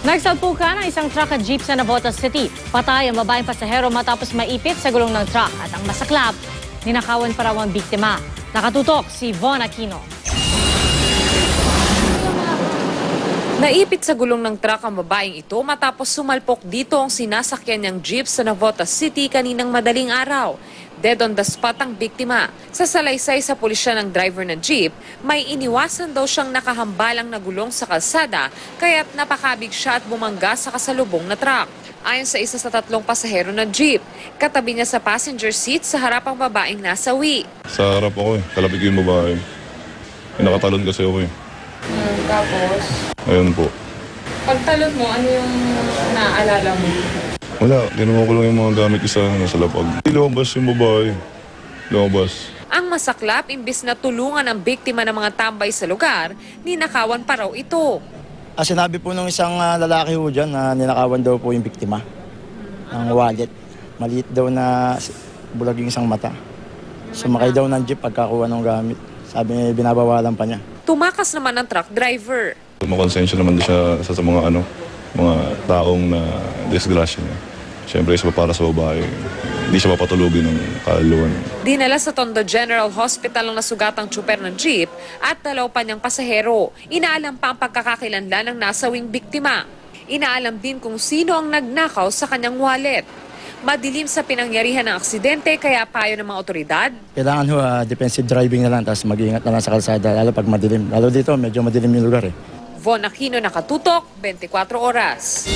Nagsalpukan ang isang truck at jeep sa Navotas City. Patay ang babaeng pasahero matapos maipit sa gulong ng truck. At ang masaklap, ninakawan pa raw ang biktima. Nakatutok si Von Aquino. Naipit sa gulong ng truck ang babaeng ito matapos sumalpok dito ang sinasakyan niyang jeep sa Navotas City kaninang madaling araw. Dead on the spot ang biktima. Sa salaysay sa pulisya ng driver ng jeep, may iniwasan daw siyang nakahambalang na gulong sa kalsada kaya't napakabig siya at bumangga sa kasalubong na truck. Ayon sa isa sa tatlong pasahero ng jeep, katabi niya sa passenger seat sa harap ang babaeng nasawi. Sa harap ako kalapit ko yung babae. Nakatalon kasi ako Tapos? Ayun po. Pagtalon mo, ano yung naaalala mo? Wala, ginawa ko lang yung mga gamit isa nasa lapag. Lumabas yung babae. Lumabas. Ang masaklap, imbis na tulungan ang biktima ng mga tambay sa lugar, ninakawan pa raw ito. Sinabi po ng isang lalaki ho dyan na ninakawan daw po yung biktima ng wallet. Maliit daw na bulag yung isang mata. Sumakay daw ng jeep pagkakuha ng gamit. Sabi niya, binabawalan pa niya. Tumakas naman ang truck driver. Makonsensya naman siya sa mga mga taong na disgrasya niya. Siyempre, isa pa para sa babae. Hindi siya mapatulugin ng kaluluwa niya. Dinala sa Tondo General Hospital ang nasugatang tsuper ng jeep at dalaw pa niyang pasahero. Inaalam pa ang pagkakakilanlan ng nasawing biktima. Inaalam din kung sino ang nagnakaw sa kanyang wallet. Madilim sa pinangyarihan ng aksidente kaya payo ng mga otoridad. Kailangan ho, defensive driving na lang, tapos mag-iingat na lang sa kalsada, lalo pag madilim. Lalo dito, medyo madilim yung lugar . Von Aquino, nakatutok, 24 oras.